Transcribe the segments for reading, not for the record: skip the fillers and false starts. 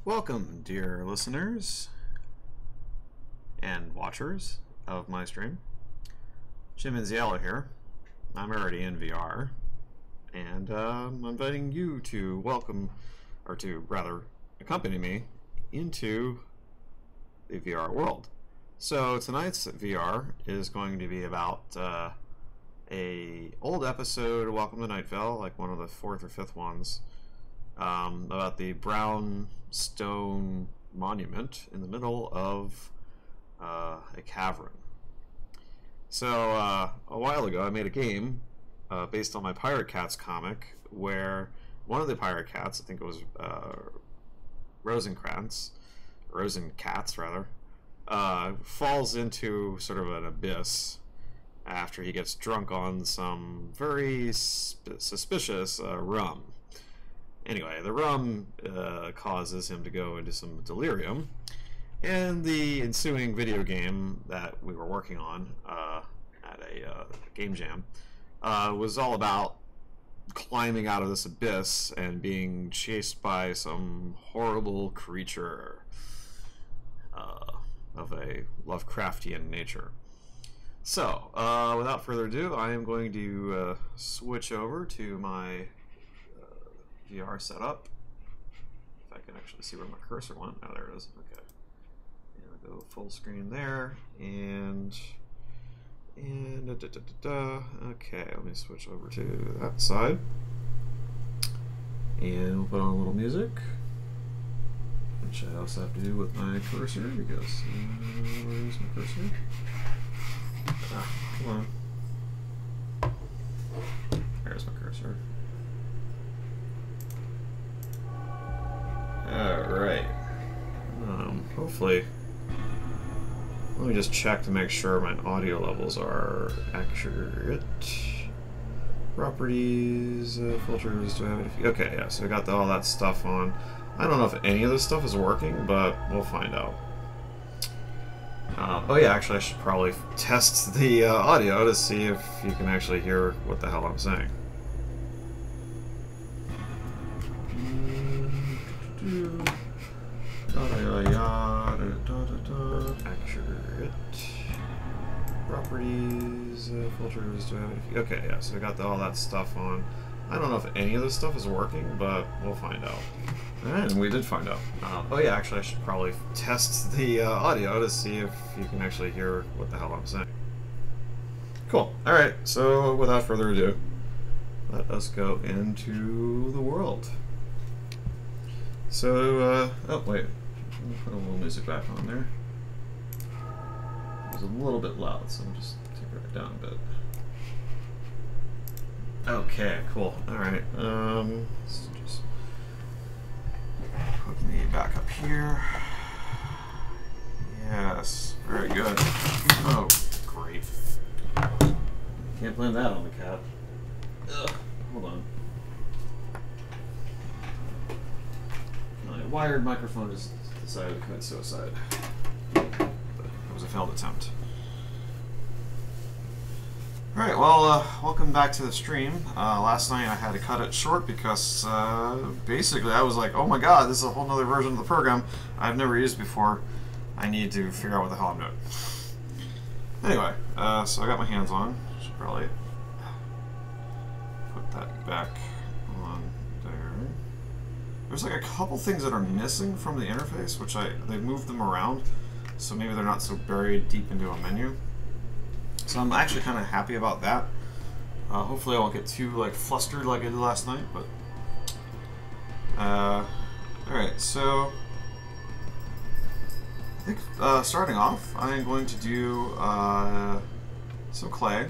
Welcome, dear listeners and watchers of my stream. Jim Inziello here. I'm already in VR, and I'm inviting you to accompany me into the VR world. So tonight's VR is going to be about a old episode of Welcome to Night Vale, like one of the fourth or fifth ones, about the brown stone monument in the middle of a cavern. So a while ago I made a game based on my Pirate Cats comic, where one of the Pirate Cats, I think it was Rosencats rather, falls into sort of an abyss after he gets drunk on some very suspicious rum. Anyway, the rum causes him to go into some delirium, and the ensuing video game that we were working on at a game jam was all about climbing out of this abyss and being chased by some horrible creature of a Lovecraftian nature. So, without further ado, I am going to switch over to my VR setup. If I can actually see where my cursor went. Oh, there it is. Okay. And I'll go full screen there, and okay, let me switch over to that side, and we'll put on a little music, which I also have to do with my cursor, because where's my cursor? Ah, come on. There's my cursor. Alright. Hopefully, let me just check to make sure my audio levels are accurate. Properties, filters, do I have any? Okay, yeah, so I got all that stuff on. I don't know if any of this stuff is working, but we'll find out. Oh yeah, actually I should probably test the audio to see if you can actually hear what the hell I'm saying. Accurate. Properties, filters, do I have any? Okay, yeah, so I got all that stuff on. I don't know if any of this stuff is working, but we'll find out. And we did find out. Oh yeah, actually I should probably test the audio to see if you can actually hear what the hell I'm saying. Cool. Alright, so without further ado, let us go into the world. So, oh wait, let me put a little music back on there. It was a little bit loud, so I'll just take it down a bit. Okay, cool. Alright, let's just put me back up here. Yes, very good. Oh, great. Can't blame that on the cat. Ugh, hold on. My wired microphone just decided to commit suicide. But it was a failed attempt. Alright, well, welcome back to the stream. Last night I had to cut it short because basically I was like, oh my god, this is a whole nother version of the program I've never used before. I need to figure out what the hell I'm doing. Anyway, so I got my hands on. Should probably put that back on there. There's like a couple things that are missing from the interface, which they've moved them around, so maybe they're not so buried deep into a menu. So I'm actually kind of happy about that. Hopefully I won't get too flustered like I did last night, but alright, so I think starting off I'm going to do some clay.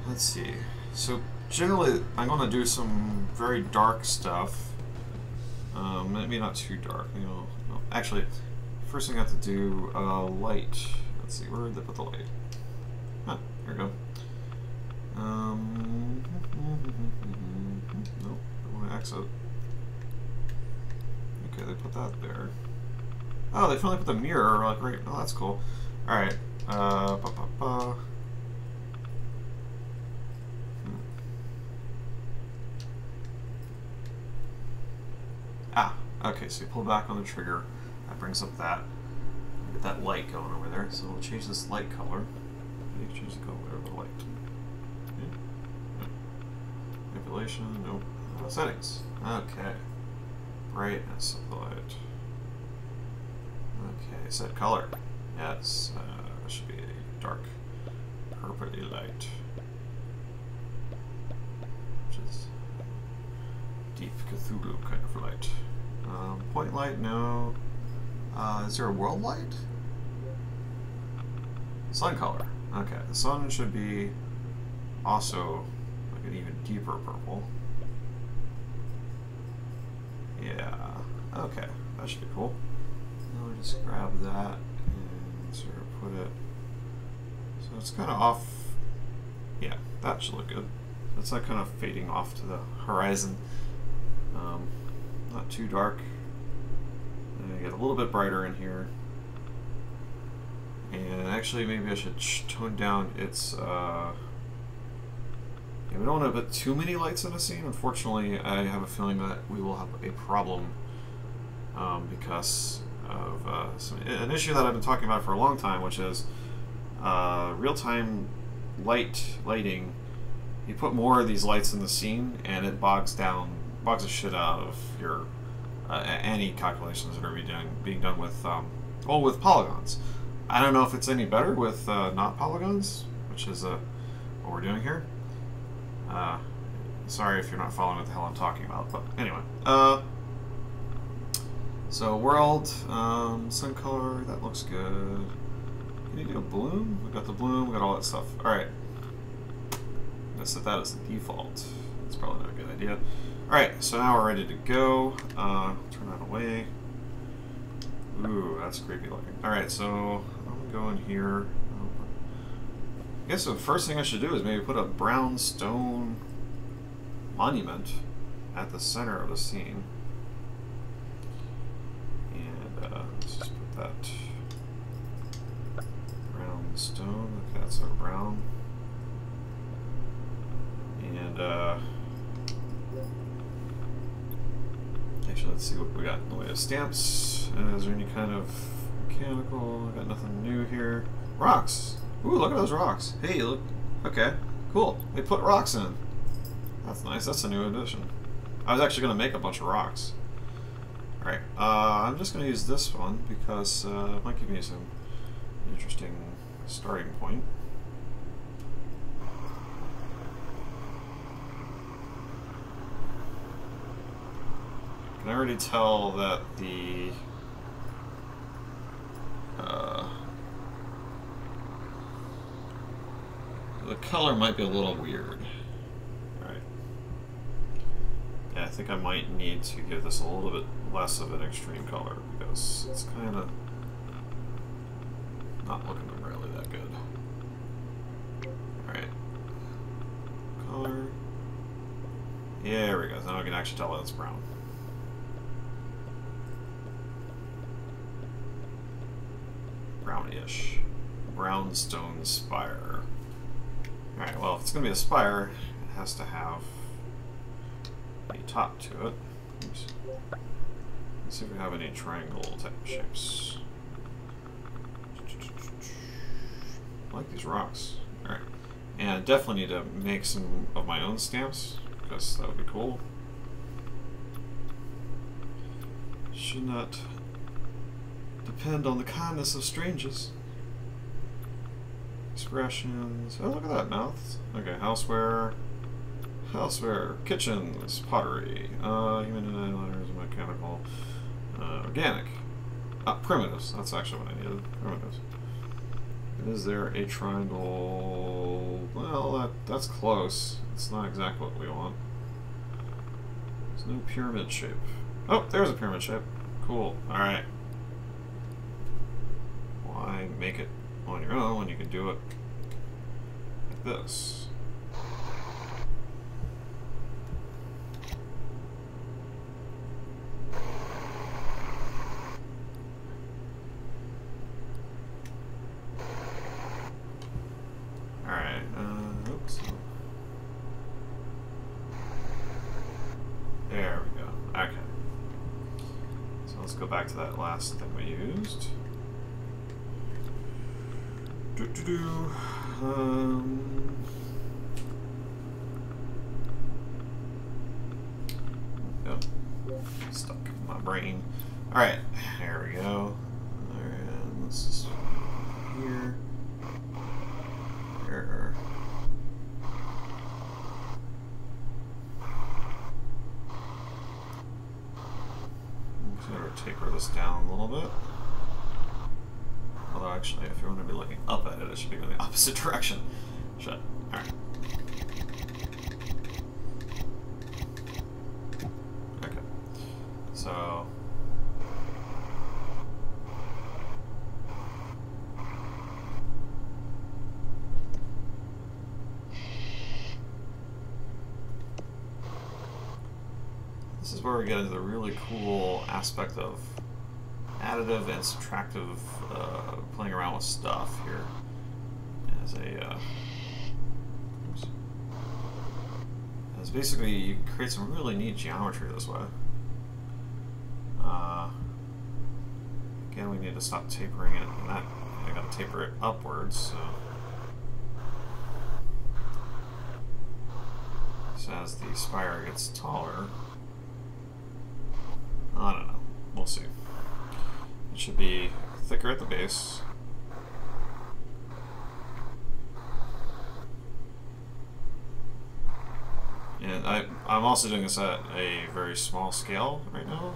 Let's see. So generally I'm going to do some very dark stuff. Maybe not too dark, you know. No, actually, first thing I have to do, light. Let's see, where did they put the light? Ah, here we go. Nope, I want to exit. Okay, they put that there. Oh, they finally put the mirror, right. Oh, that's cool. Alright, Ah, okay, so you pull back on the trigger. That brings up that. Get that light going over there. So we'll change this light color. Change the color of the light. Okay. Manipulation, nope. Settings. Okay. Brightness of the light. Okay, set color. Yes, it should be a dark purpley light. Which is deep Cthulhu kind of light. Point light, no. Is there a world light? Sun color. Okay, the sun should be also like an even deeper purple. Yeah, okay, that should be cool. Now we just grab that and sort of put it, so it's kind of off. Yeah, that should look good. It's like kind of fading off to the horizon. Not too dark. And get a little bit brighter in here. And actually, maybe I should tone down its. Yeah, we don't want to put too many lights in a scene. Unfortunately, I have a feeling that we will have a problem because of an issue that I've been talking about for a long time, which is real-time lighting. You put more of these lights in the scene, and it bogs the shit out of your any calculations that are being done with with polygons. I don't know if it's any better with not polygons, which is what we're doing here. Sorry if you're not following what the hell I'm talking about, but anyway. So world, sun color, that looks good. Can you do a bloom? We got the bloom, we got all that stuff. Alright. Let's set that as the default. That's probably not a good idea. Alright, so now we're ready to go. Turn that away. Ooh, that's creepy looking. Alright, so I'm going here. I guess the first thing I should do is maybe put a brown stone monument at the center of the scene. And let's just put that brown stone. Okay, that's our brown. And actually, let's see what we got in the way of stamps. Is there any kind of mechanical? Got nothing new here. Rocks. Ooh, look at those rocks. Hey, look. Okay, cool. They put rocks in. That's nice. That's a new addition. I was actually going to make a bunch of rocks. Alright, I'm just going to use this one because it might give me some interesting starting point. I can already tell that the color might be a little weird. Alright. Yeah, I think I might need to give this a little bit less of an extreme color because it's kind of not looking really that good. Alright. Color. Yeah, there we go. Now I can actually tell that it's brown. Brownish. Brownstone spire. Alright, well, if it's going to be a spire, it has to have a top to it. Oops. Let's see if we have any triangle type shapes. I like these rocks. Alright. And I definitely need to make some of my own stamps, because that would be cool. Should not depend on the kindness of strangers. Expressions. Oh, look at that mouth. Okay, houseware. Houseware. Kitchens. Pottery. Human letters. Mechanical. Organic. Primitives. That's actually what I needed. Primitives. Is there a triangle? Well, that's close. It's not exactly what we want. There's no pyramid shape. Oh, there's a pyramid shape. Cool. Alright. Why make it on your own when you can do it like this? Alright, oops. There we go. Okay. go back to that last thing we used. Yep. Stuck in my brain. Alright, there we go. And this is here. There. Taper this down a little bit. Although actually, if you want to be looking up at it, it should be going the opposite direction. Shit. Alright. Okay. So... this is where we get into the really cool aspect of additive and subtractive playing around with stuff here. As basically you can create some really neat geometry this way. Again, we need to stop tapering it, and that I got to taper it upwards. So as the spire gets taller. I don't know. We'll see. It should be thicker at the base. And I'm also doing this at a very small scale right now.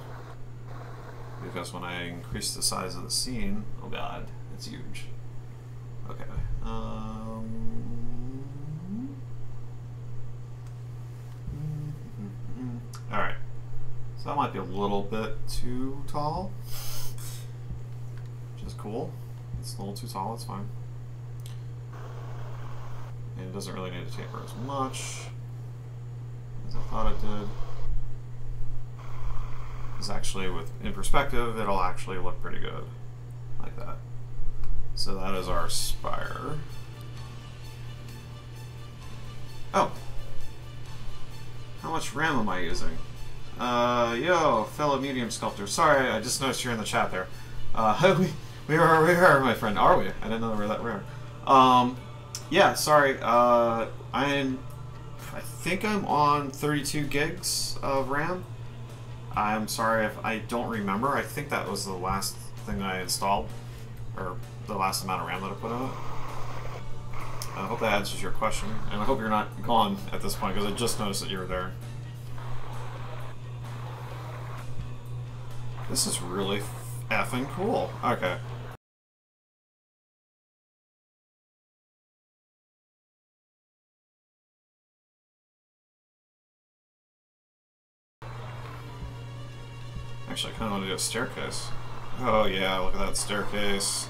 Because when I increase the size of the scene, oh god, it's huge. Okay. Alright. So that might be a little bit too tall, which is cool. It's a little too tall, it's fine. And it doesn't really need to taper as much as I thought it did. Because actually, in perspective, it'll actually look pretty good, like that. So that is our spire. Oh! How much RAM am I using? Yo, fellow medium sculptor. Sorry, I just noticed you're in the chat there. We are, my friend. Are we? I didn't know we were that rare. Yeah, sorry. I think I'm on 32 gigs of RAM. I'm sorry if I don't remember. I think that was the last thing I installed, or the last amount of RAM that I put on it. I hope that answers your question, and I hope you're not gone at this point, because I just noticed that you were there. This is really effing cool. Okay. Actually, I kind of want to do a staircase. Oh yeah, look at that staircase.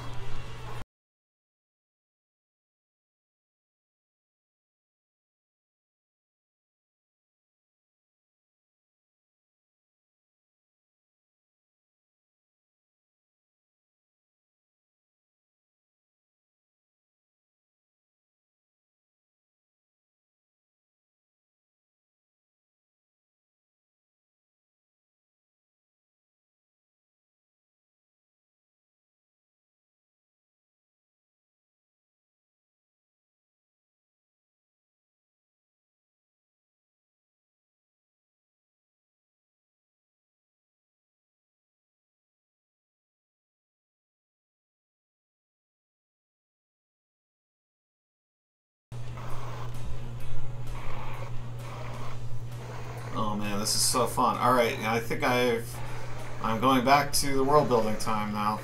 Oh man, this is so fun. Alright, I think I'm going back to the world building time now.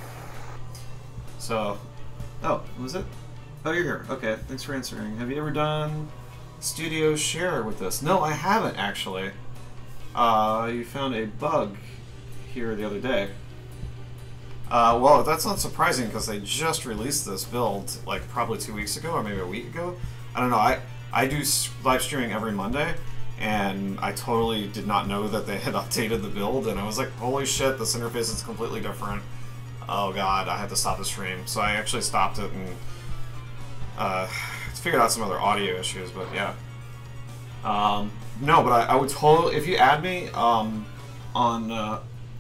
So, oh, was it? Oh, you're here. Okay, thanks for answering. Have you ever done Studio Share with this? No, I haven't actually. You found a bug here the other day. Well, that's not surprising because they just released this build like probably 2 weeks ago or maybe a week ago. I don't know. I do live streaming every Monday, and I totally did not know that they had updated the build, and I was like, holy shit, this interface is completely different. Oh god, I had to stop the stream. So I actually stopped it and figured out some other audio issues, but yeah. No, but I would totally, if you add me on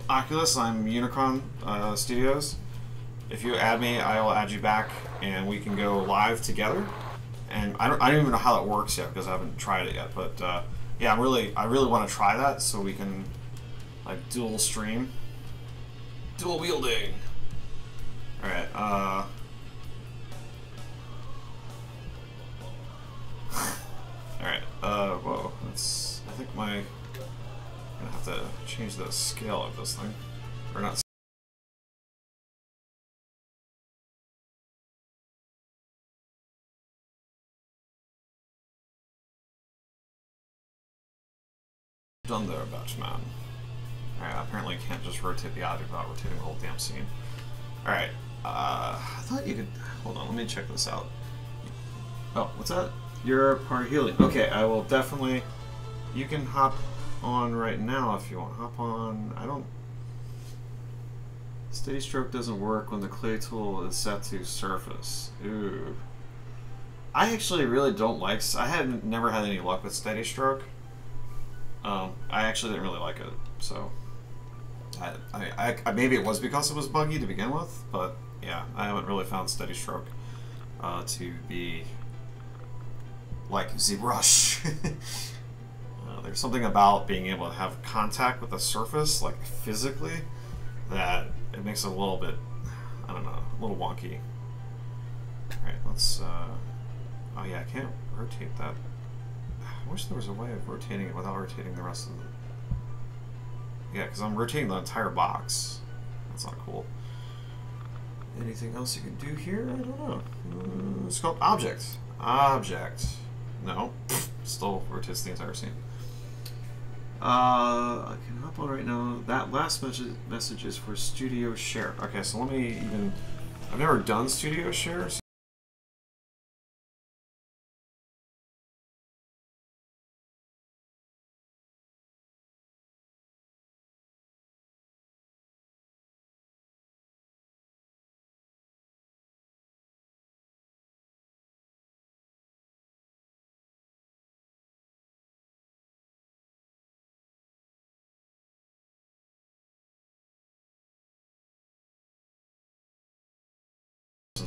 Oculus. I'm Unicron Studios. If you add me, I will add you back, and we can go live together. And I don't even know how that works yet because I haven't tried it yet. But yeah, I really want to try that so we can like dual stream, dual wielding. All right. All right. Whoa. That's. I think I'm gonna have to change the scale of this thing, or not. Done there, Batchman. Alright, apparently you can't just rotate the object without rotating the whole damn scene. Alright, I thought you could... Hold on, let me check this out. Oh, what's that? You're part helium. Okay, I will definitely... You can hop on right now if you want. Hop on... I don't... Steady stroke doesn't work when the clay tool is set to surface. Ooh. I actually really don't like... I had never had any luck with steady stroke. I actually didn't really like it, so I maybe it was because it was buggy to begin with, but yeah, I haven't really found steady stroke to be like ZBrush. There's something about being able to have contact with the surface, like physically, that it makes it a little bit, I don't know, a little wonky. All right, let's. Oh yeah, I can't rotate that. I wish there was a way of rotating it without rotating the rest of the... Yeah, because I'm rotating the entire box. That's not cool. Anything else you can do here? I don't know. Scope object. Object. No. Still rotates the entire scene. I can hop on right now. That last message is for Studio Share. Okay, so let me even... I've never done Studio Share, so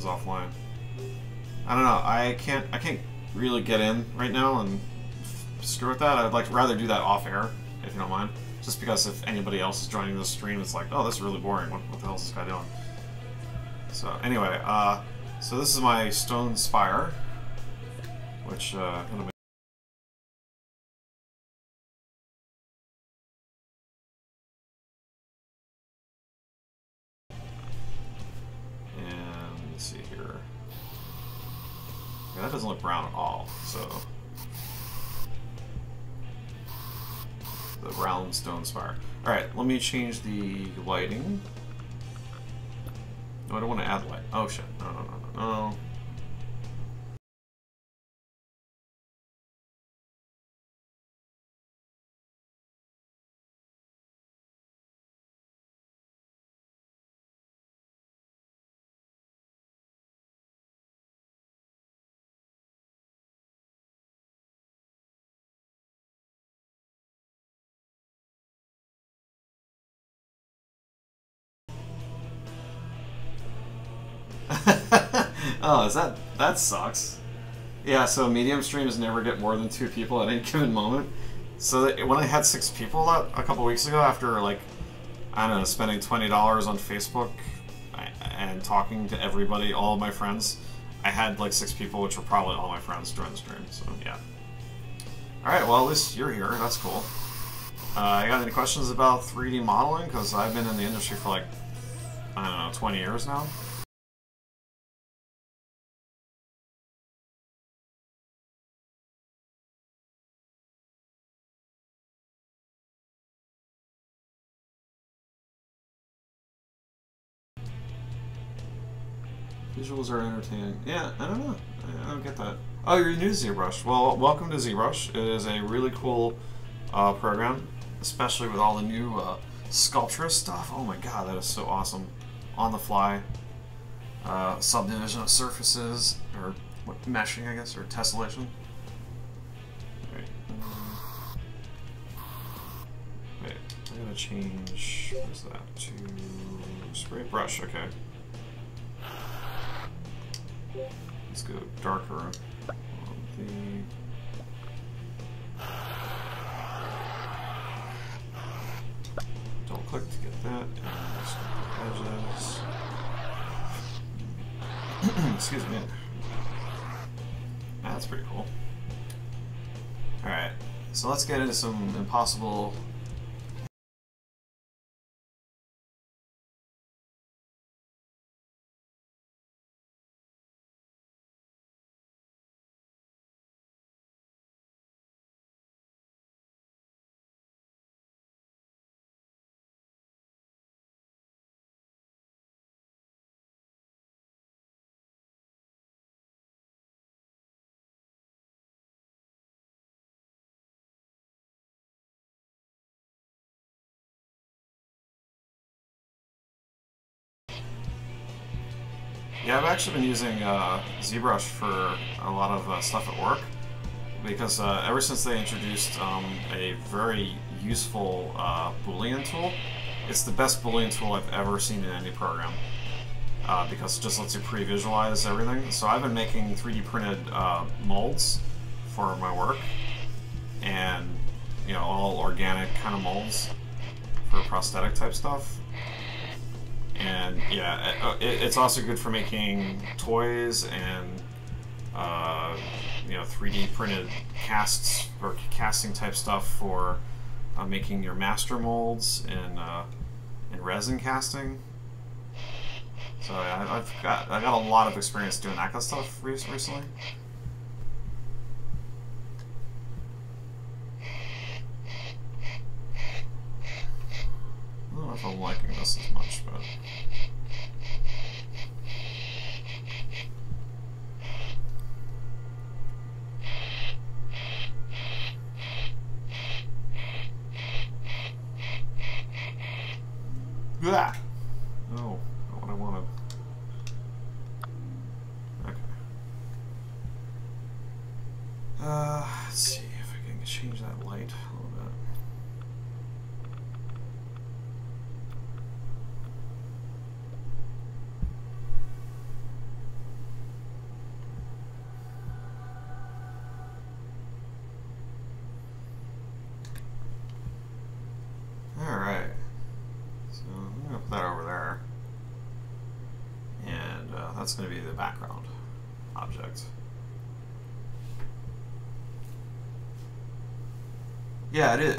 offline. I don't know. I can't really get in right now and screw with that. I'd like rather do that off air, if you don't mind. Just because if anybody else is joining the stream, it's like, oh, this is really boring. What the hell is this guy doing? So anyway, so this is my stone spire, which I'm gonna make. Let's see here. Yeah, that doesn't look brown at all, so... The round stone spire. Alright, let me change the lighting. No, I don't want to add light. Oh shit. No. Oh, that sucks. Yeah, so medium streams never get more than 2 people at any given moment. So that when I had 6 people a couple weeks ago, after like, I don't know, spending $20 on Facebook and talking to everybody, all of my friends, I had like 6 people, which were probably all my friends, join the stream. So yeah. All right, well at least you're here. That's cool. You got any questions about 3D modeling? Because I've been in the industry for like, I don't know, 20 years now. Visuals are entertaining. Yeah, I don't know. I don't get that. Oh, you're new to ZBrush. Well, welcome to ZBrush. It is a really cool program, especially with all the new sculpturist stuff. Oh my god, that is so awesome. On the fly. Subdivision of surfaces, or what, meshing, I guess, or tessellation. Wait. I'm gonna change, what is that, to spray brush, okay. Let's go darker on the... Double click to get that, and let's go to edges. Excuse me. That's pretty cool. Alright, so let's get into some impossible... Yeah, I've actually been using ZBrush for a lot of stuff at work, because ever since they introduced a very useful Boolean tool, it's the best Boolean tool I've ever seen in any program, because it just lets you pre-visualize everything. So I've been making 3D printed molds for my work, and you know, all organic kind of molds for prosthetic type stuff. And yeah, it's also good for making toys and you know, 3D printed casts or casting type stuff for making your master molds in resin casting. So yeah, I got a lot of experience doing that kind of stuff recently. I don't know if I'm liking this as much, but... Blah! Oh, not what I wanted. Okay. Let's see if I can change that light a little bit. Alright. So I'm going to put that over there. And that's going to be the background object. Yeah, it is,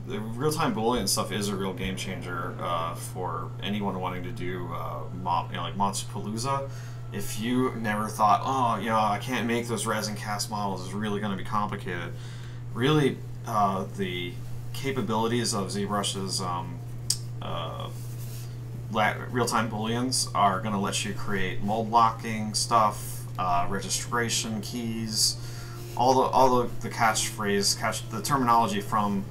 the real-time Boolean stuff is a real game changer for anyone wanting to do you know, like Monsterpalooza. If you never thought, oh, you know, I can't make those resin cast models, it's really going to be complicated. Really, the capabilities of ZBrush's real-time Booleans are going to let you create mold locking stuff, registration keys, all the catchphrase, the terminology from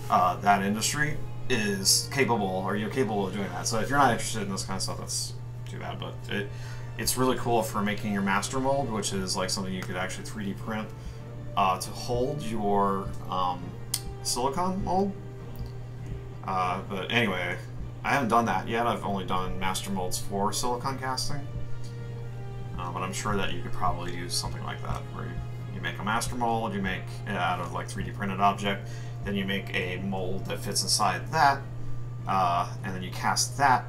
that industry is capable, or you're capable of doing that. So if you're not interested in this kind of stuff, that's too bad. But it's really cool for making your master mold, which is like something you could actually 3D print to hold your silicon mold. But anyway, I haven't done that yet. I've only done master molds for silicon casting. But I'm sure that you could probably use something like that, where you make a master mold, you make it out of like 3D printed object, then you make a mold that fits inside that, and then you cast that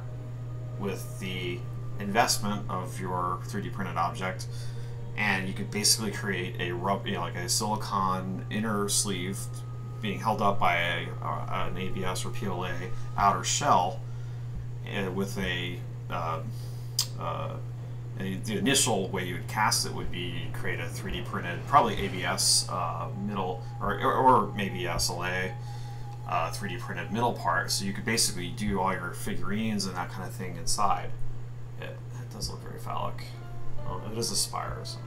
with the investment of your 3D printed object, and you could basically create a like a silicon inner sleeve being held up by an ABS or PLA outer shell, with the initial way you would cast it would be create a 3D printed, probably ABS middle, or maybe SLA 3D printed middle part, so you could basically do all your figurines and that kind of thing inside. It does look very phallic. Oh, it is a SPIRE. So.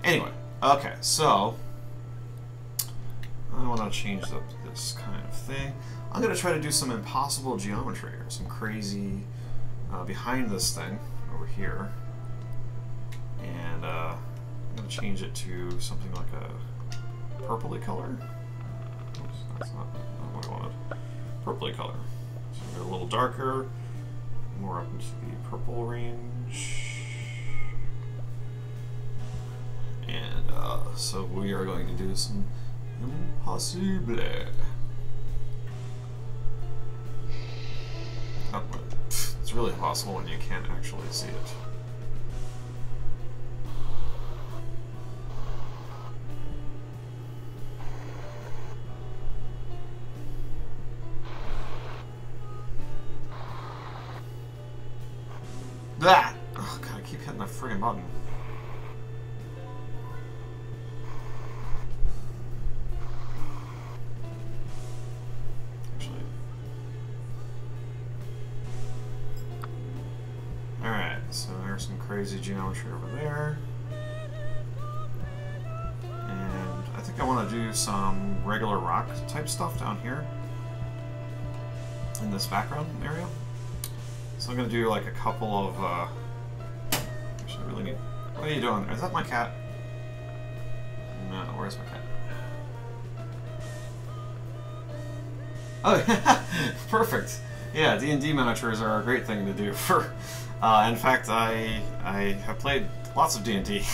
Anyway, okay, so I want to change up this kind of thing. I'm going to try to do some impossible geometry, or some crazy behind this thing over here. And I'm going to change it to something like a purpley color. Oops, that's not what I wanted. purpley color. So we're a little darker, more up into the purple range. And so we are going to do some impossible. Oh, it's really impossible when you can't actually see it. That! Oh god, I keep hitting the friggin' button. Actually. Alright, so there's some crazy geometry over there. And I think I want to do some regular rock type stuff down here in this background area. So I'm going to do like a couple of, actually I really need, what are you doing? Is that my cat? No, where's my cat? Oh, perfect. Yeah, D&D miniatures are a great thing to do for, in fact, I have played lots of D&D.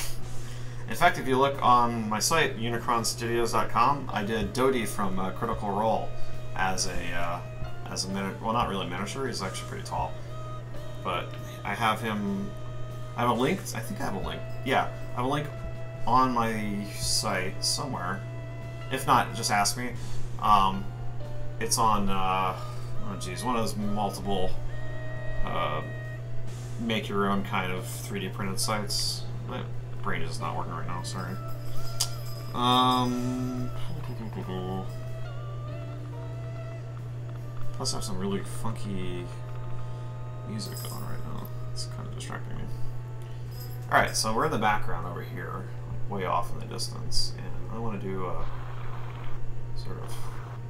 In fact, if you look on my site, unicronstudios.com, I did Dodie from Critical Role as a well, not really miniature, he's actually pretty tall. But I have him, I have a link, I think I have a link. Yeah, I have a link on my site somewhere. If not, just ask me. It's on, oh geez, one of those multiple make your own kind of 3D printed sites. My brain is not working right now, sorry. Plus I have some really funky music on right now. It's kind of distracting me. Alright, so we're in the background over here, way off in the distance, and I want to do a sort of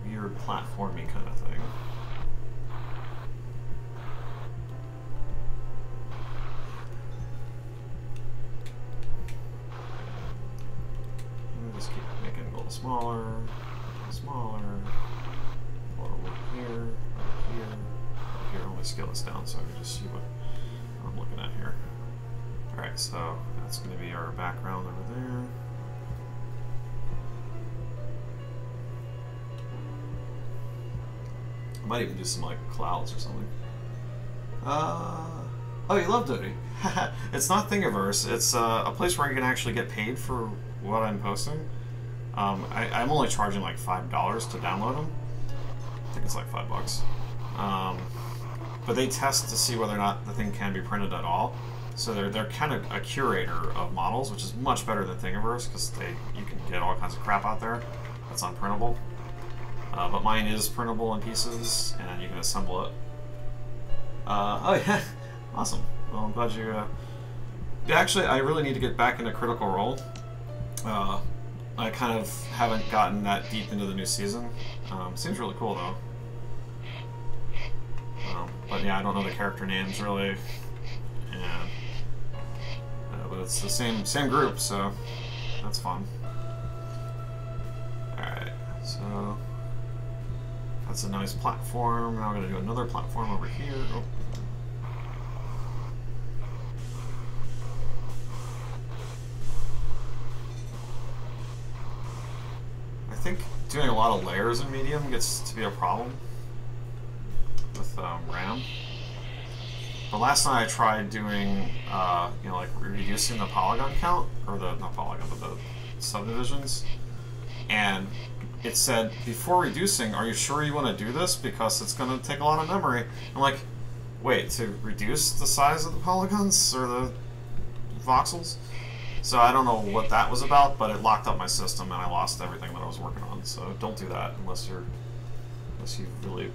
weird platformy kind of thing. Just keep making it a little smaller, over here. Here, I'll only scale this down so I can just see what I'm looking at here. Alright, so that's going to be our background over there. I might even do some like clouds or something. Oh, you love Dodie. It's not Thingiverse, it's a place where you can actually get paid for what I'm posting. I'm only charging like $5 to download them. I think it's like $5. But they test to see whether or not the thing can be printed at all. So they're kind of a curator of models, which is much better than Thingiverse because you can get all kinds of crap out there that's unprintable. But mine is printable in pieces, and you can assemble it. Oh yeah, awesome. Well, I'm glad you. Yeah, actually, I really need to get back into Critical Role. I kind of haven't gotten that deep into the new season. Seems really cool though. But yeah, I don't know the character names really. And, but it's the same group, so that's fun. Alright, so that's a nice platform. Now I'm going to do another platform over here. Oh. I think doing a lot of layers in Medium gets to be a problem with RAM. But last night I tried doing, you know, like reducing the polygon count, or not polygon, but the subdivisions, and it said, before reducing, are you sure you want to do this? Because it's going to take a lot of memory. I'm like, wait, to reduce the size of the polygons, or the voxels? So I don't know what that was about, but it locked up my system and I lost everything that I was working on. So don't do that unless you really...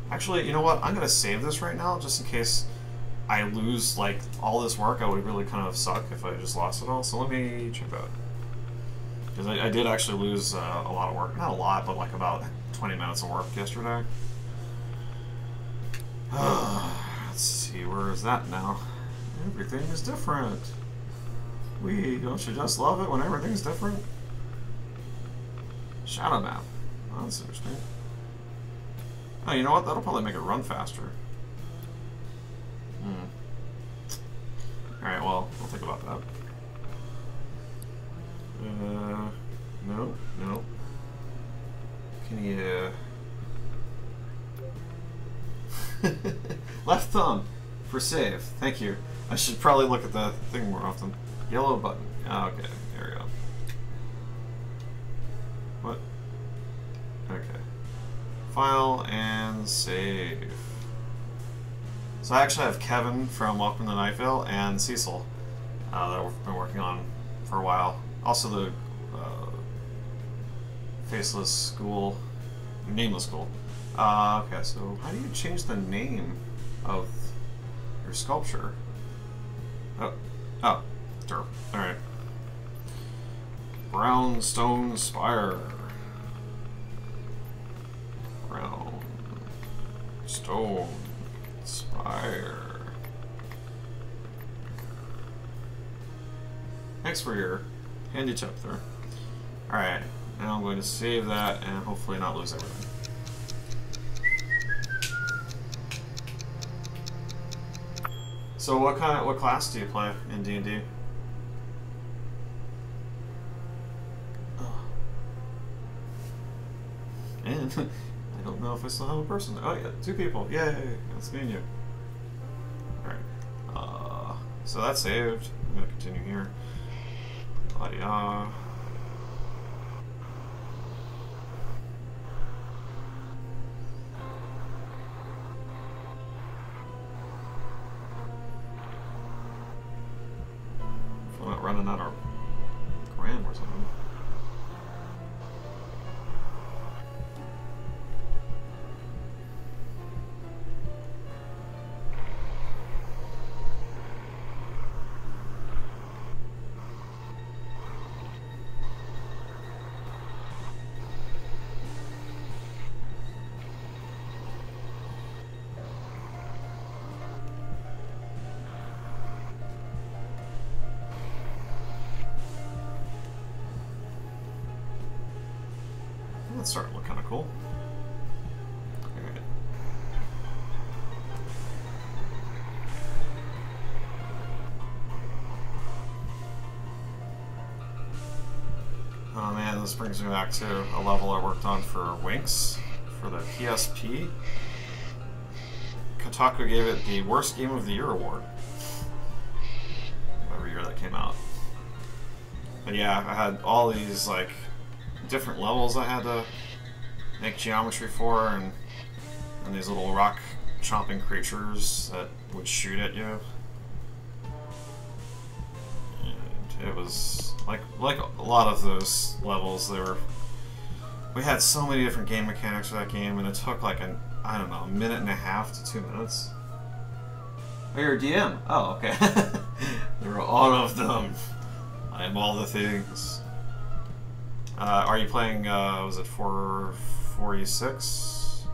Actually, you know what? I'm going to save this right now just in case I lose like all this work. I would really kind of suck if I just lost it all. So let me check that. Because I did actually lose a lot of work. Not a lot, but like about 20 minutes of work yesterday. Let's see, where is that now? Everything is different. Don't you just love it when everything's different? Shadow map. Oh, that's interesting. Oh, you know what? That'll probably make it run faster. Alright, well, I'll think about that. No, no. Can you... Left thumb for save. Thank you. I should probably look at the thing more often. Yellow button. Oh, okay, there we go. What? Okay. File and save. So I actually have Kevin from Welcome to Night Vale and Cecil that I've been working on for a while. Also the Faceless School, Nameless School. Okay, so how do you change the name of your sculpture? Oh, derp. Alright. Brownstone Spire. Brown Stone Spire. Thanks for your handy tip there. Alright, now I'm going to save that and hopefully not lose everything. So what class do you play in D&D? And I don't know if I still have a person. Oh yeah, 2 people. Yay, that's me and you. Alright. So that's saved. I'm gonna continue here. La-di-da. If I'm not running out of RAM or something. That's starting to look kind of cool. Alright. Oh man, this brings me back to a level I worked on for Winx for the PSP. Kotaku gave it the Worst Game of the Year award. Whatever year that came out. But yeah, I had all these like different levels I had to make geometry for, and these little rock chomping creatures that would shoot at you. And it was like a lot of those levels. We had so many different game mechanics for that game, and it took like I don't know, a minute and a half to 2 minutes. Oh, you're a DM. Oh, okay. There were all of them. I am all the things. Are you playing, was it 446?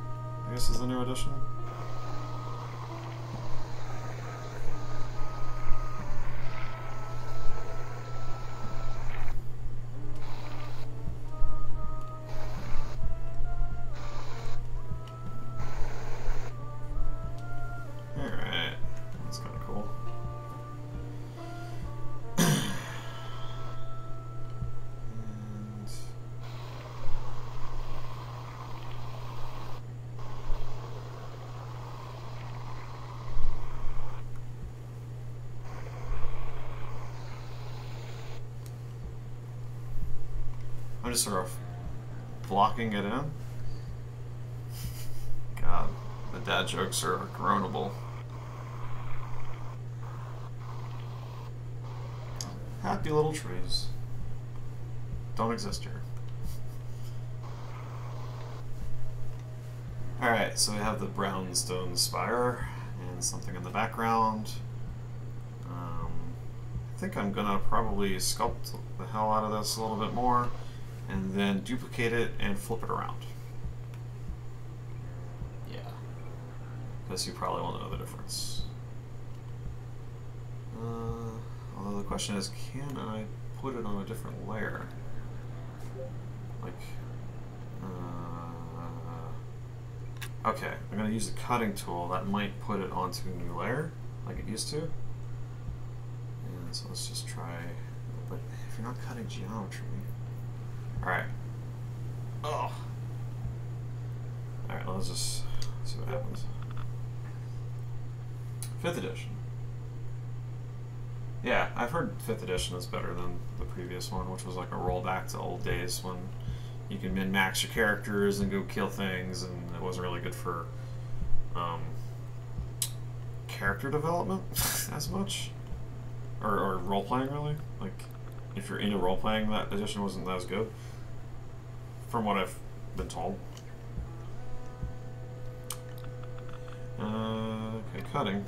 I guess is the new edition? Alright, that's kind of cool. I'm just sort of blocking it in. God, the dad jokes are groanable. Happy little trees. Don't exist here. Alright, so we have the brownstone spire and something in the background. I think I'm gonna probably sculpt the hell out of this a little bit more, and then duplicate it and flip it around. Yeah. Because you probably won't know the difference. Although the question is, can I put it on a different layer? Like, Okay, I'm going to use the cutting tool. That might put it onto a new layer, like it used to. And so let's just try. But if you're not cutting geometry... Alright. Oh! Alright, let's just see what happens. 5th edition. Yeah, I've heard 5th edition is better than the previous one, which was like a rollback to old days when you can min-max your characters and go kill things, and it wasn't really good for character development as much. Or role-playing, really. Like, if you're into role-playing, that edition wasn't as good, from what I've been told. Okay, cutting.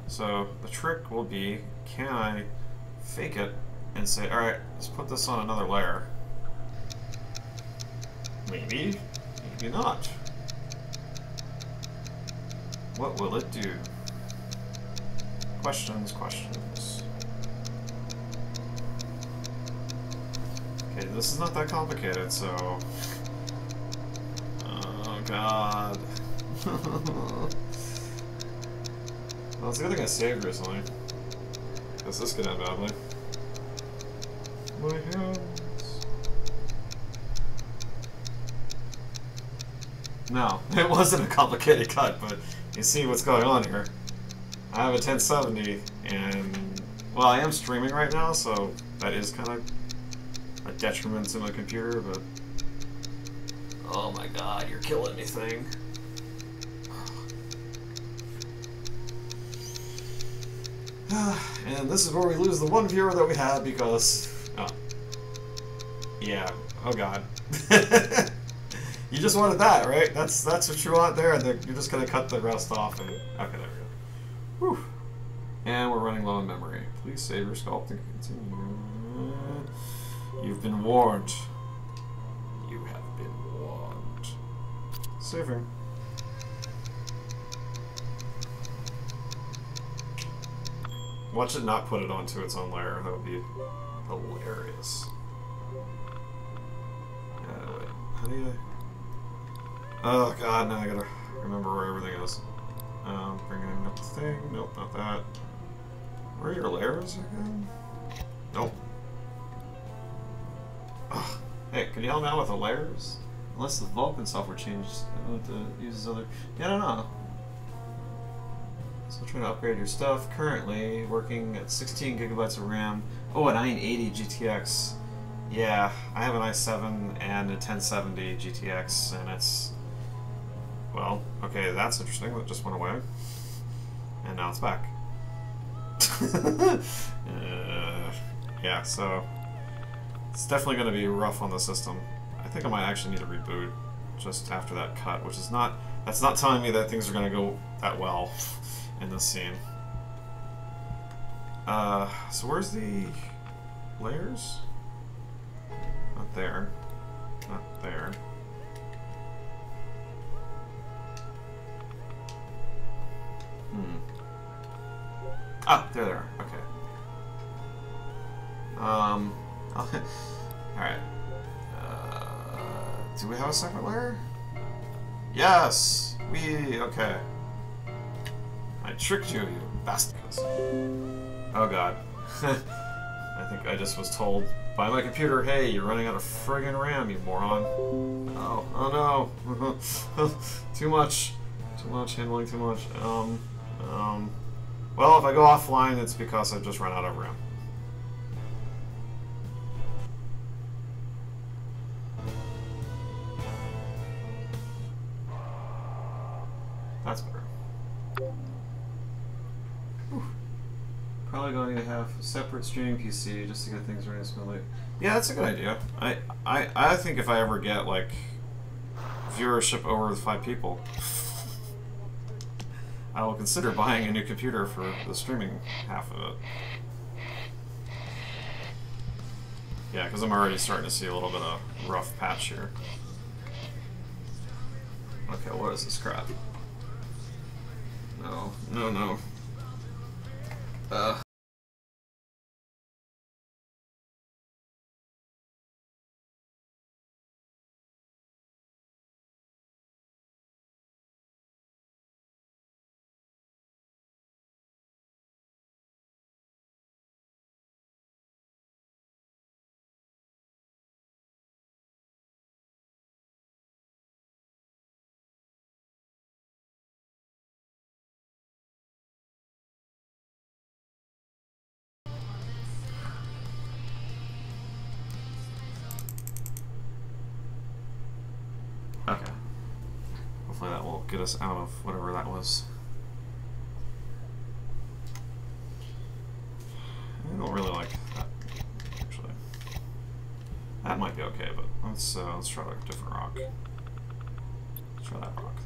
So the trick will be, can I fake it and say, alright, let's put this on another layer? Maybe, maybe not. What will it do? Questions, questions. Okay, this is not that complicated, so... Oh god. Well, it's a good thing I saved recently, because this could end badly. My hands. No, it wasn't a complicated cut, but you see what's going on here. I have a 1070, and, well, I am streaming right now, so that is kind of a detriment to my computer, but... Oh my god, you're killing me, thing. And this is where we lose the one viewer that we had because... Oh. Yeah. Oh god. You just wanted that, right? That's what you want there, and you're just gonna cut the rest off and... Okay, there we go. Whew. And we're running low on memory. Please save your sculpt and continue. You've been warned. You have been warned. Saving. Watch it not put it onto its own layer. That would be hilarious. Wait. How do you... Oh god, now I gotta remember where everything is. Bringing up the thing. Nope, not that. Where are your layers again? Nope. Ugh. Hey, can you help me out with the layers? Unless the Vulkan software changed. I don't know if it uses other... Yeah, I don't know. So trying to upgrade your stuff. Currently working at 16 gigabytes of RAM. Oh, a 980 GTX. Yeah, I have an i7 and a 1070 GTX, and it's... Well, okay, that's interesting. That just went away. And now it's back. Yeah, so... It's definitely going to be rough on the system. I think I might actually need to reboot just after that cut, which is not... That's not telling me that things are going to go that well in this scene. So where's the layers? Not there. Not there. Ah, there they are. Okay. Alright. Do we have a second layer? Yes! Okay. I tricked you, you bastards. Oh god. I think I just was told by my computer, hey, you're running out of friggin' RAM, you moron. Oh no. Too much. Too much, handling too much. Well, if I go offline, it's because I've just run out of RAM. That's better. Whew. Probably going to have a separate streaming PC just to get things running smoothly. Yeah, that's a good idea. I think if I ever get, like, viewership over 5 people, I will consider buying a new computer for the streaming half of it. Yeah, because I'm already starting to see a little bit of rough patch here. Okay, what is this crap? No, no, no. get us out of whatever that was. I don't really like that, actually. That might be okay, but let's try like a different rock. Let's try that rock.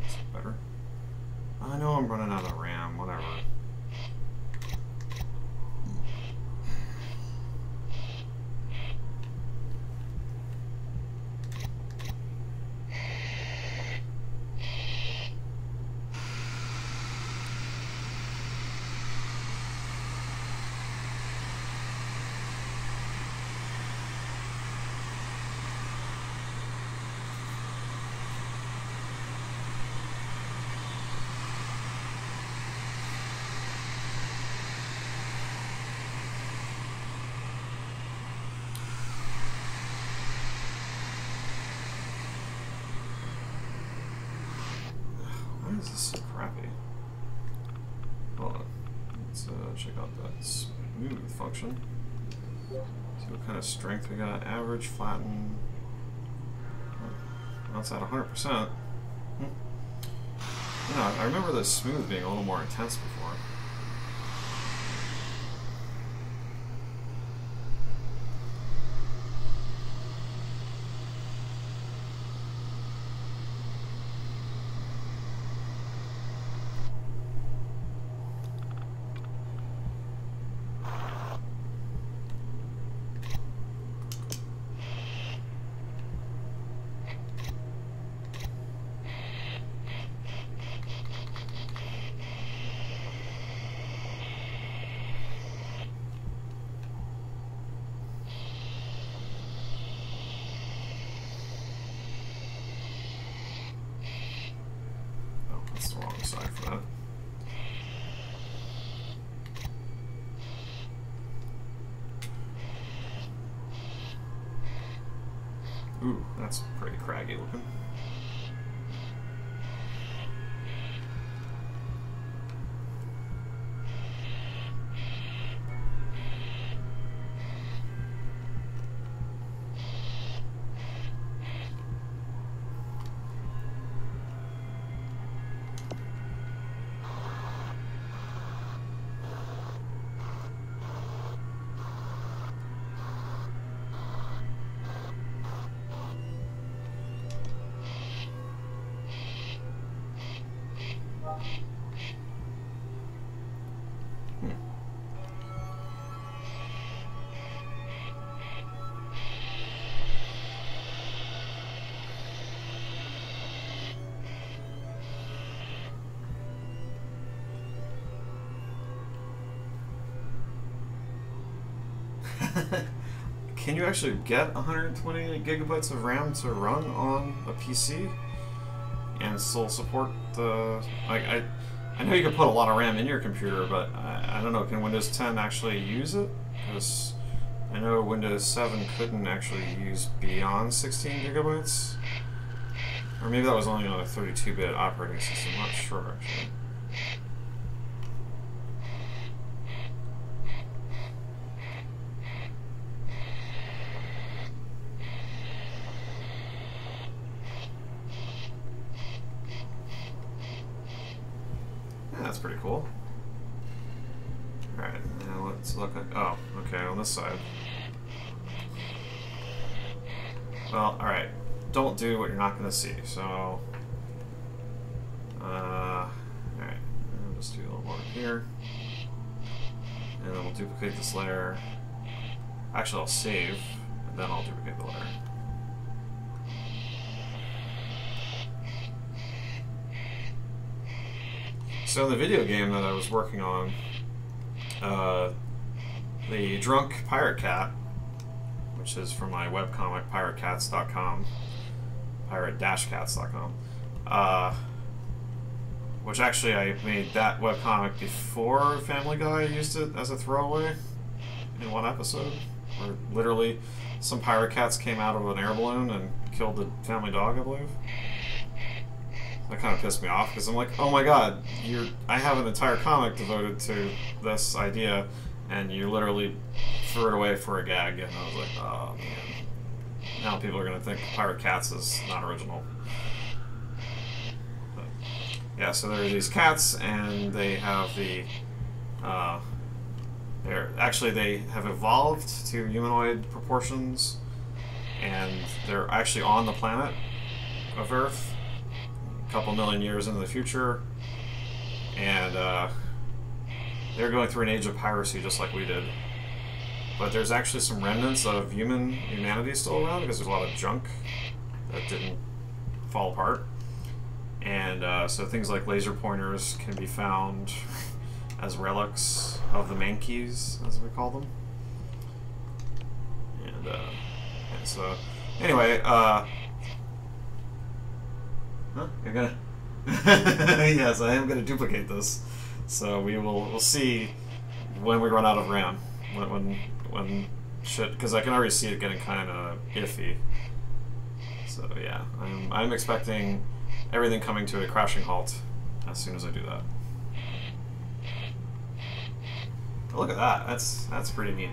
That's better. I know I'm running out of RAM, whatever. Why is this so crappy? Hold on. Let's check out that smooth function. See what kind of strength we got. Average, flatten. Well, it's at 100%. Yeah, I remember the smooth being a little more intense before. That's the wrong side for that. Ooh, that's pretty craggy looking. Can you actually get 128 gigabytes of RAM to run on a PC and still support the... I know you can put a lot of RAM in your computer, but I don't know, can Windows 10 actually use it? Because I know Windows 7 couldn't actually use beyond 16 gigabytes. Or maybe that was only on a 32-bit operating system, I'm not sure actually. That's pretty cool. Alright, now let's look at... Oh, okay, on this side. Well, alright. Don't do what you're not going to see, so... alright, I'll just do a little more here. And then we'll duplicate this layer. Actually, I'll save, and then I'll duplicate the layer. So in the video game that I was working on, the Drunk Pirate Cat, which is from my webcomic piratecats.com, pirate-cats.com, which actually I made that webcomic before Family Guy used it as a throwaway in one episode, where literally some pirate cats came out of an air balloon and killed the family dog, I believe. That kind of pissed me off because I'm like, oh my god, I have an entire comic devoted to this idea, and you literally threw it away for a gag, and I was like, oh man. Now people are going to think Pirate Cats is not original. yeah, so there are these cats, and they have the they have evolved to humanoid proportions, and they're actually on the planet of Earth a couple million years into the future, and they're going through an age of piracy just like we did. But there's actually some remnants of humanity still around, because there's a lot of junk that didn't fall apart. And so things like laser pointers can be found as relics of the Mankeys, as we call them. And so, anyway, you're gonna... Yes, I am gonna duplicate this. So we'll see when we run out of RAM. When shit, because I can already see it getting kind of iffy. So yeah, I'm expecting everything coming to a crashing halt as soon as I do that. But look at that. That's pretty neat.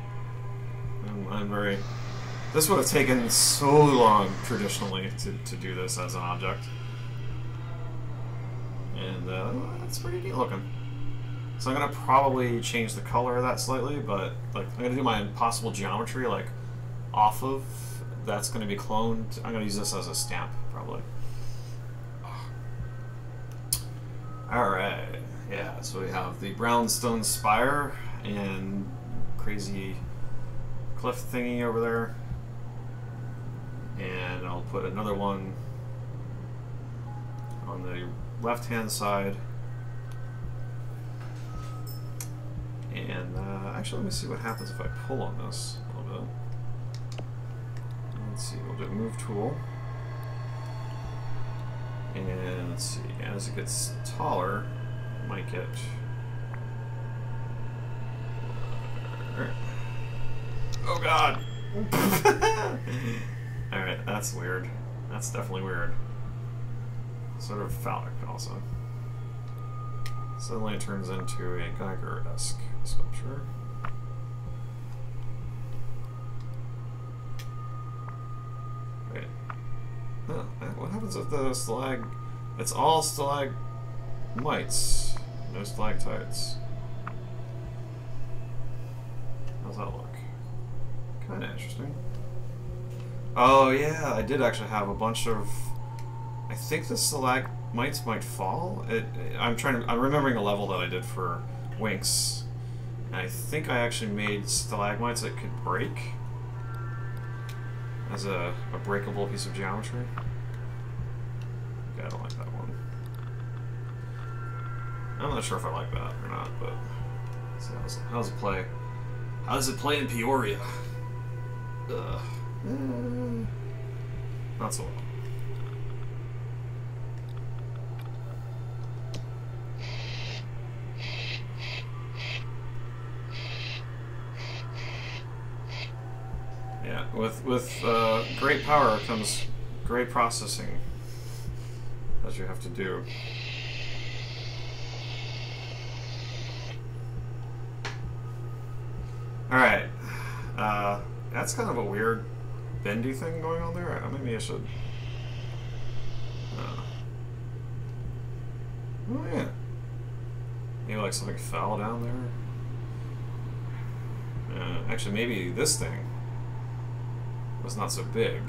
I'm very... This would have taken so long traditionally to do this as an object. And that's pretty neat looking. So I'm going to probably change the color of that slightly, but like I'm going to do my impossible geometry like off of... That's going to be cloned. I'm going to use this as a stamp, probably. Alright, yeah, so we have the brownstone spire and crazy cliff thingy over there. And I'll put another one on the left-hand side. And actually, let me see what happens if I pull on this a little bit. Let's see, we'll do a move tool. And let's see, as it gets taller, it might get... Oh god! Alright, that's weird. That's definitely weird. Sort of phallic, also. Suddenly it turns into a Geiger-esque sculpture. Wait. Huh, what happens if the stalag... It's all stalagmites, no stalactites. How's that look? Kinda interesting. Oh yeah, I did actually have a bunch of... I think the stalagmites might fall. I'm remembering a level that I did for Winx. And I think I actually made stalagmites that could break as a breakable piece of geometry. Yeah, I don't like that one. I'm not sure if I like that or not, but so how's it play? How does it play in Peoria? Not so well. Yeah, with great power comes great processing that you have to do. Alright, that's kind of a weird bendy thing going on there. Maybe I should... Oh yeah. Maybe like something fell down there. Actually, maybe this thing was not so big.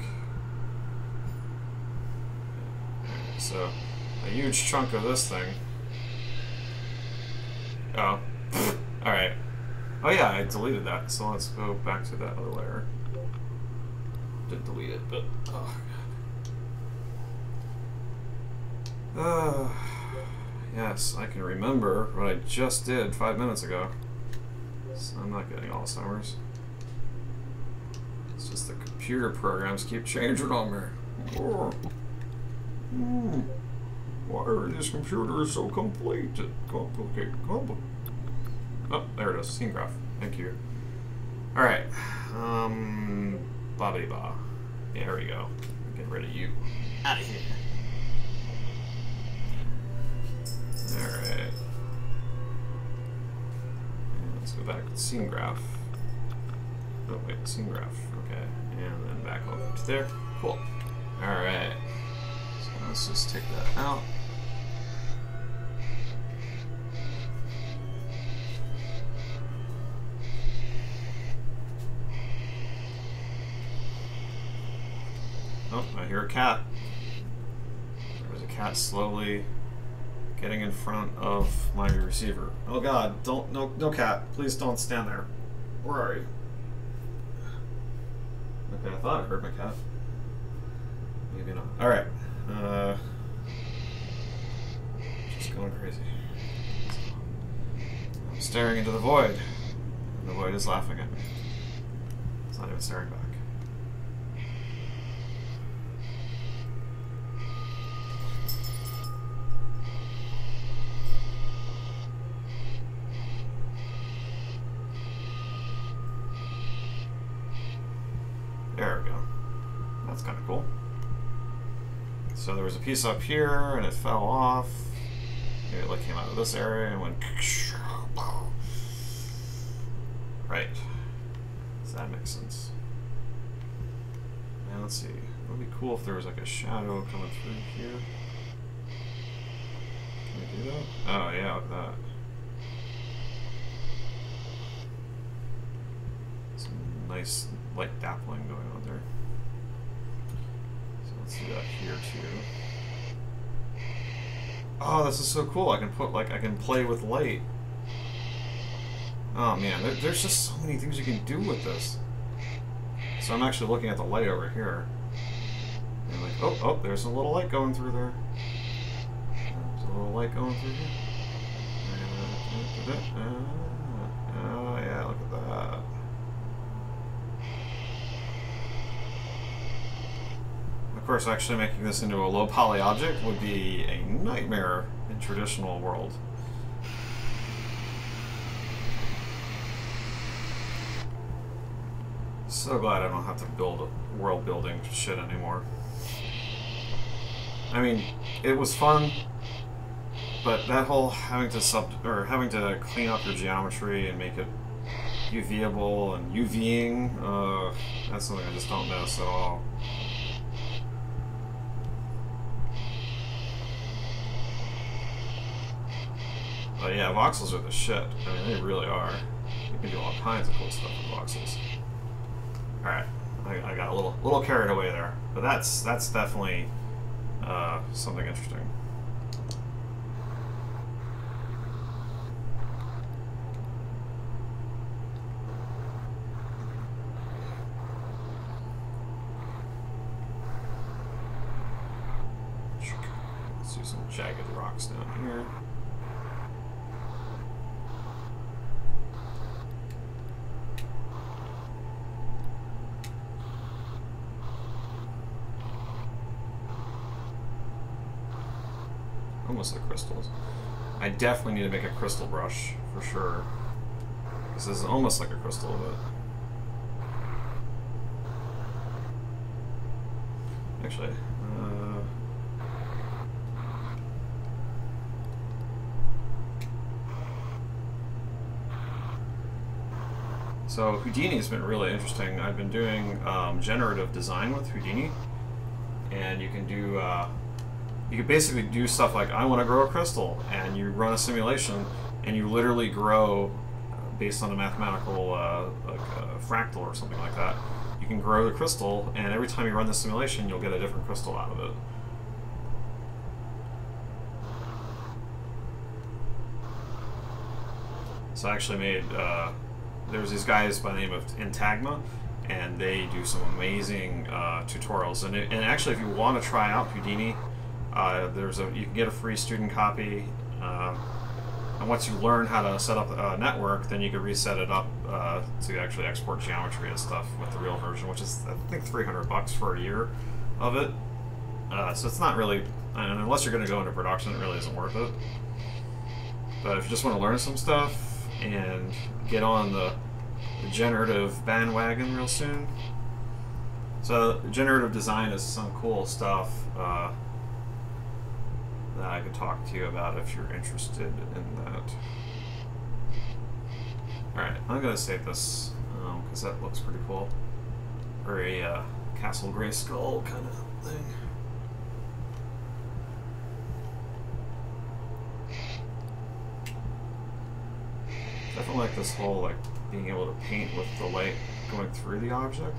So, a huge chunk of this thing. Oh. Alright. Oh yeah, I deleted that, so let's go back to that other layer. Didn't delete it, but... Oh. Yes, I can remember what I just did 5 minutes ago. So I'm not getting Alzheimer's. It's just the computer programs keep changing on me. Oh. Why are these computers so complicated? Oh, there it is. Scene graph. Thank you. Alright. Blah, blah, blah. Yeah, there we go. Get rid of you. Out of here. Alright. Let's go back to scene graph. Oh, wait. Scene graph. Okay. And then back over to there. Cool. Alright. So let's just take that out. I hear a cat. There's a cat slowly getting in front of my receiver. Oh god, don't, no cat. Please don't stand there. Where are you? Okay, I thought I heard my cat. Maybe not. Alright. Just going crazy. I'm staring into the void. And the void is laughing at me. It's not even staring back. There we go. That's kind of cool. So there was a piece up here, and it fell off. Maybe it like came out of this area and went. Right. Does that make sense? Now let's see. It would be cool if there was like a shadow coming through here. Can we do that? Oh yeah, look at that. Some nice light dappling going on there. So let's do that here too. Oh, this is so cool. I can put like, I can play with light. Oh man, there's just so many things you can do with this. So I'm actually looking at the light over here. And like, oh, there's a little light going through there. There's a little light going through here. Oh yeah, look at that. Of course, actually making this into a low poly object would be a nightmare in traditional world. So glad I don't have to build world building shit anymore. I mean, it was fun, but that whole having to clean up your geometry and make it UVable and UVing, that's something I just don't miss at all. But yeah, voxels are the shit. I mean, they really are. You can do all kinds of cool stuff with voxels. Alright, I got a little carried away there. But that's definitely something interesting. Let's do some jagged rocks down here. Almost like crystals. I definitely need to make a crystal brush for sure. This is almost like a crystal, but actually, so Houdini's been really interesting. I've been doing generative design with Houdini, and you can do. You can basically do stuff like, I want to grow a crystal, and you run a simulation, and you literally grow, based on a mathematical like a fractal or something like that. You can grow the crystal, and every time you run the simulation, you'll get a different crystal out of it. So I actually made, there's these guys by the name of Intagma, and they do some amazing tutorials. And actually, if you want to try out Houdini, you can get a free student copy, and once you learn how to set up a network, then you can reset it up to actually export geometry and stuff with the real version, which is I think $300 for a year of it. So it's not really, and unless you're going to go into production, it really isn't worth it. But if you just want to learn some stuff and get on the generative bandwagon real soon, so generative design is some cool stuff. That I could talk to you about if you're interested in that. Alright, I'm going to save this because that looks pretty cool. Very Castle Grayskull kind of thing. Definitely like this whole like being able to paint with the light going through the object.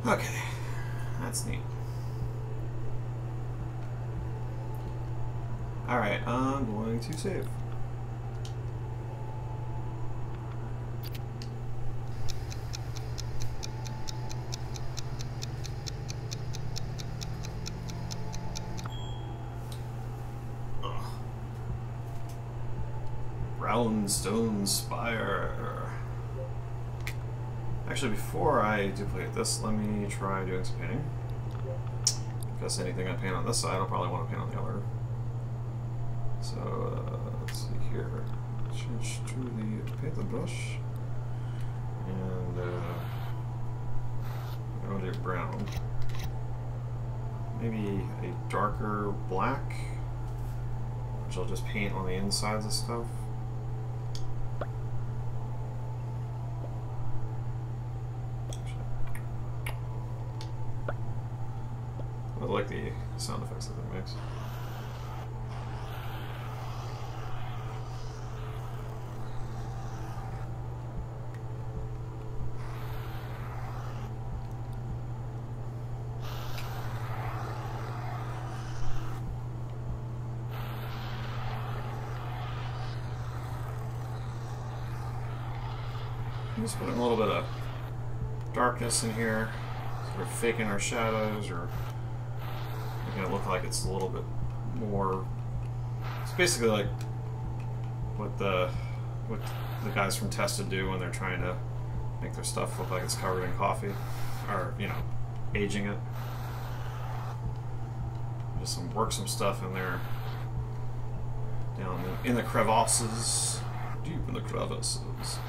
Okay, that's neat. Alright, I'm going to save. Brownstone Spire. Actually, before I duplicate this, let me try doing some painting. Because anything I paint on this side, I'll probably want to paint on the other. So, let's see here. Change to the paint the brush. And, I'm going to do brown. Maybe a darker black, which I'll just paint on the insides of stuff. I like the sound effects that it makes. Just putting a little bit of darkness in here, sort of faking our shadows, or making it look like it's a little bit more. It's basically like what the guys from Tested do when they're trying to make their stuff look like it's covered in coffee, or aging it. Just work some stuff in there, down in the crevasses, deep in the crevices.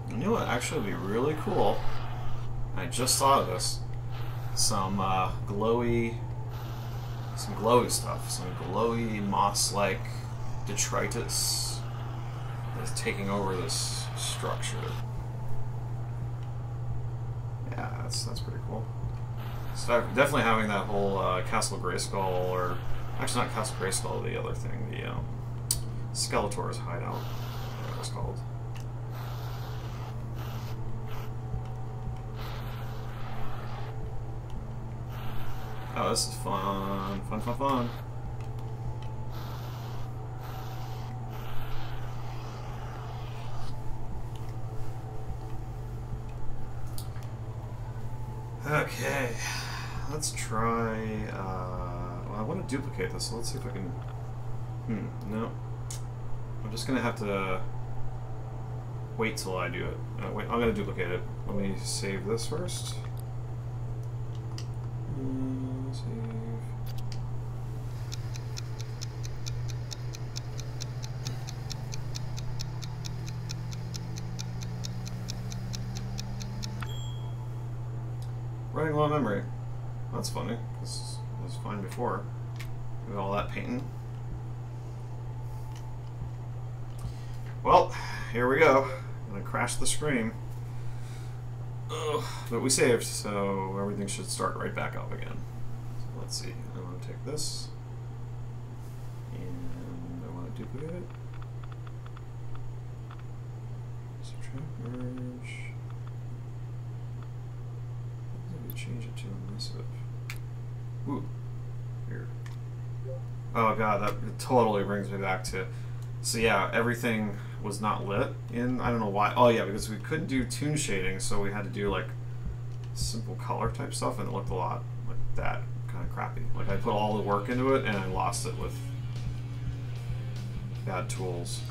You know what actually would be really cool? I just thought of this. Some glowy stuff. Some glowy moss-like detritus that's taking over this structure. Yeah, that's pretty cool. So definitely having that whole Castle Grayskull, or actually not Castle Grayskull, the other thing, the Skeletor's hideout, whatever it was called. Oh, this is fun. Fun, fun, fun. Okay, let's try, well, I want to duplicate this, so let's see if I can, no. I'm just going to have to wait till I do it. Wait, I'm going to duplicate it. Let me save this first. Save. Running low on memory. That's funny, because it was fine before. With all that painting. Well, here we go. I'm gonna crash the screen. Ugh, but we saved, so everything should start right back up again. So let's see. I want to take this, and I want to duplicate it. Subtract, merge. What did we change it to on this up? Ooh, here. Oh god, that totally brings me back to. So yeah, everything was not lit in, I don't know why. Oh yeah, because we couldn't do tune shading, so we had to do like simple color type stuff, and it looked a lot like that, kind of crappy. Like I put all the work into it and I lost it with bad tools.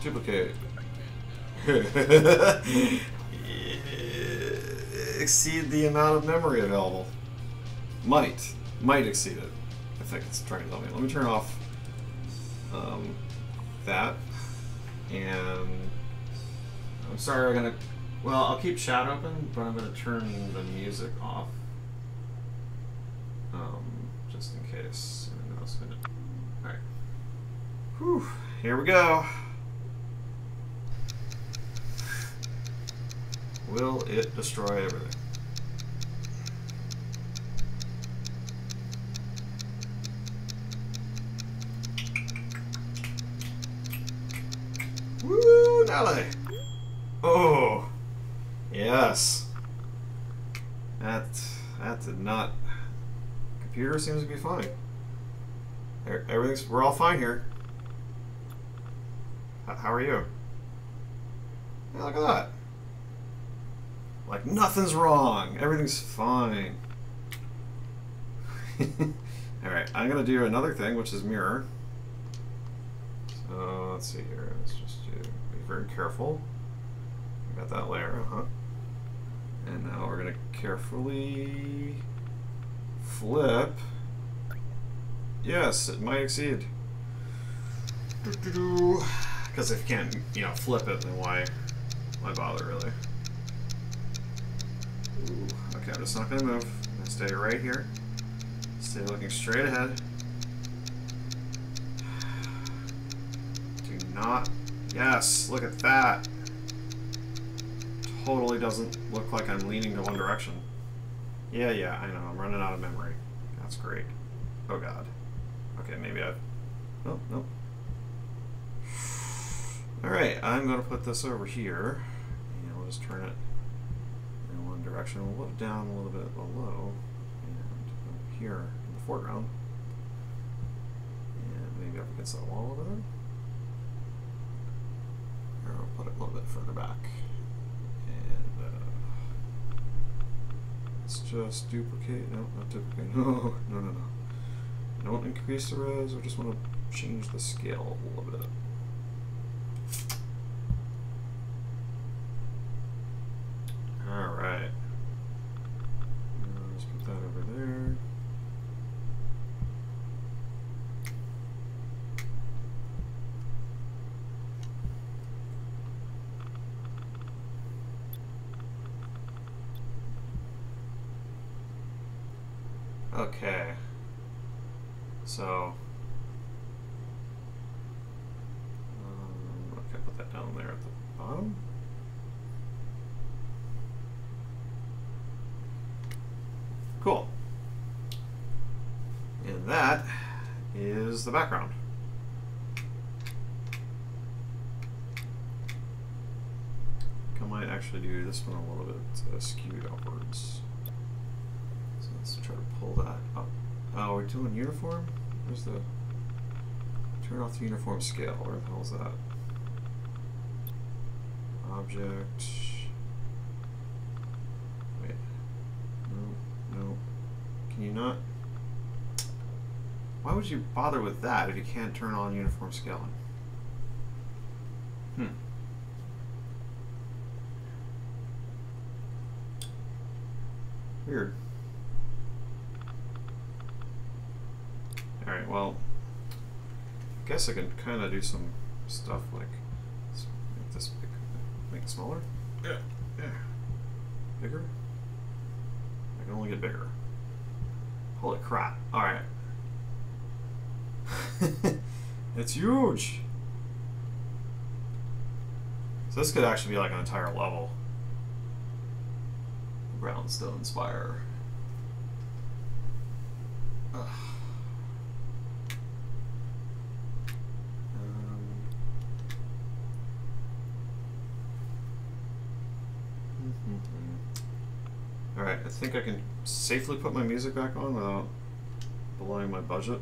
Duplicate. Exceed the amount of memory available. Might exceed it. I think it's trying to tell me. Let me turn off that. And I'm sorry, I'm gonna. Well, I'll keep chat open, but I'm gonna turn the music off. Just in case anyone else could. All right. Whew. Here we go. Will it destroy everything? Woo, Nelly! Oh, yes. That did not. Computer seems to be fine. We're all fine here. How are you? Yeah, look at that. Like nothing's wrong. Everything's fine. Alright, I'm gonna do another thing, which is mirror. So let's see here. Let's just be very careful. We got that layer, And now we're gonna carefully flip. Yes, it might exceed. Because if you can't, flip it, then why bother, really? Ooh, okay, I'm just not gonna move. I'm gonna stay right here. Stay looking straight ahead. Do not. Yes, look at that. Totally doesn't look like I'm leaning to one direction. Yeah, I know. I'm running out of memory. That's great. Oh god. Okay, maybe I've. Nope. Alright, I'm going to put this over here. And we'll just turn it in one direction. We'll put it down a little bit below. And over here in the foreground. And maybe up against that wall over there. Or I'll put it a little bit further back. And let's just duplicate. No, not duplicate. No. Don't increase the res. I just want to change the scale a little bit. Alright. Let's put that over there. Okay. So, okay, put that down there at the bottom. Cool. And that is the background. I might actually do this one a little bit skewed upwards. So let's try to pull that up. Oh, we're doing uniform? Where's the... Turn off the uniform scale. Where the hell is that? Object... Wait. No. Can you not? Why would you bother with that if you can't turn on uniform scaling? Weird. Alright, well, I guess I can kind of do some stuff like make this big, make it smaller. Yeah. Bigger? I can only get bigger. Holy crap. Alright. It's huge! So this could actually be like an entire level. Brownstone Spire. Alright, I think I can safely put my music back on without blowing my budget.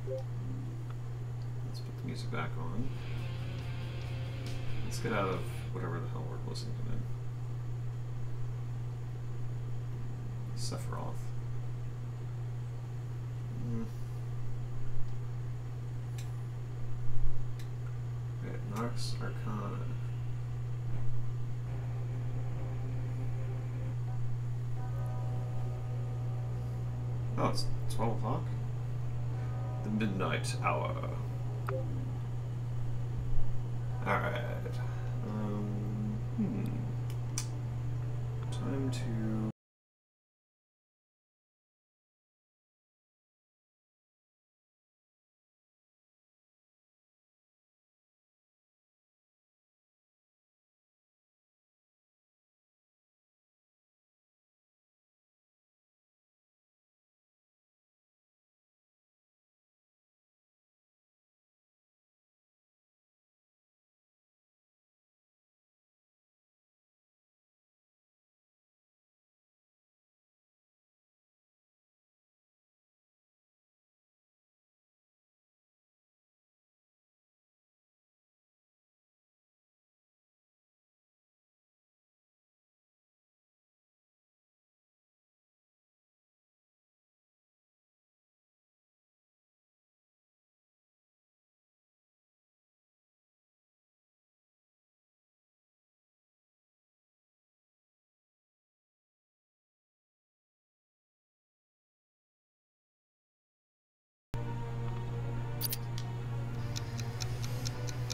Let's put the music back on. Let's get out of whatever the hell we're listening to now. Sephiroth. Tracks, Arcana. Oh, it's 12 o'clock? The midnight hour. Alright. Time to...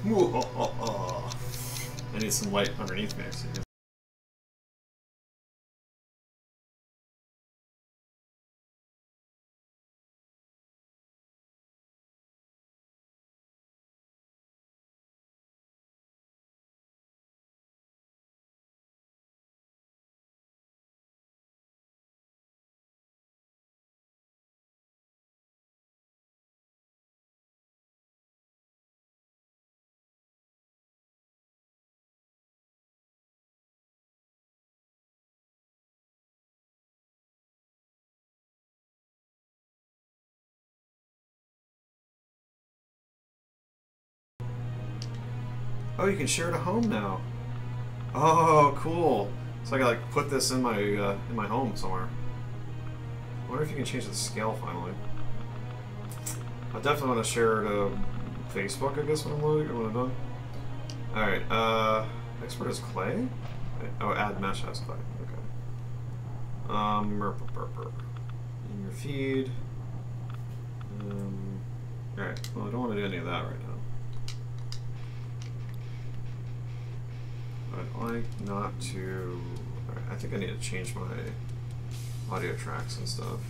I need some light underneath me, so oh, you can share it at home now. Oh, cool. So I can like put this in my home somewhere. I wonder if you can change the scale finally. I definitely want to share it to Facebook, I guess, when I'm loading or when I'm done. Alright, export as clay? Oh, add mesh as clay. Okay. In your feed. Alright, well, I don't want to do any of that right now. I'd like not to... Right, I think I need to change my audio tracks and stuff.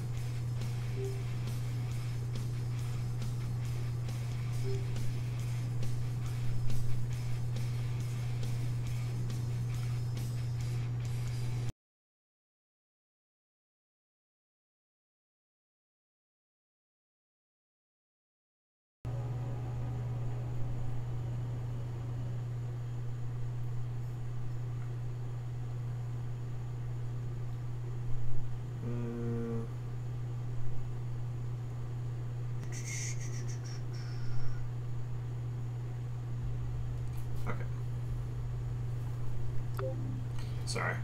Sorry, I had to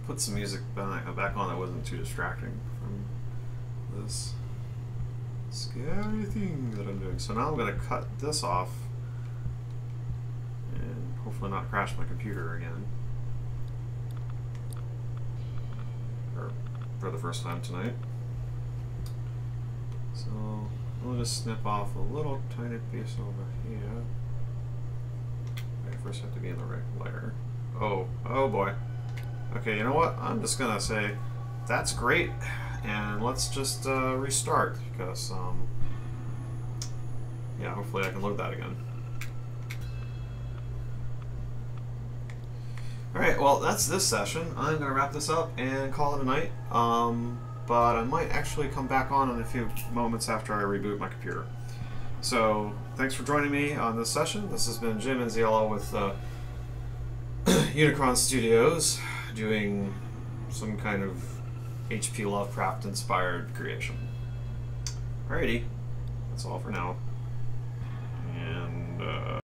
put some music back on that wasn't too distracting from this scary thing that I'm doing. So now I'm going to cut this off and hopefully not crash my computer again. Or for the first time tonight. So we'll just snip off a little tiny piece over here. Okay, first I have to be in the right layer. Oh boy. Okay, you know what? I'm just gonna say that's great, and let's just restart because yeah, hopefully I can load that again. Alright, well that's this session. I'm gonna wrap this up and call it a night. But I might actually come back on in a few moments after I reboot my computer. So thanks for joining me on this session. This has been Jim and Ziello with Unicron Studios, doing some kind of HP Lovecraft inspired creation. Alrighty, that's all for now. And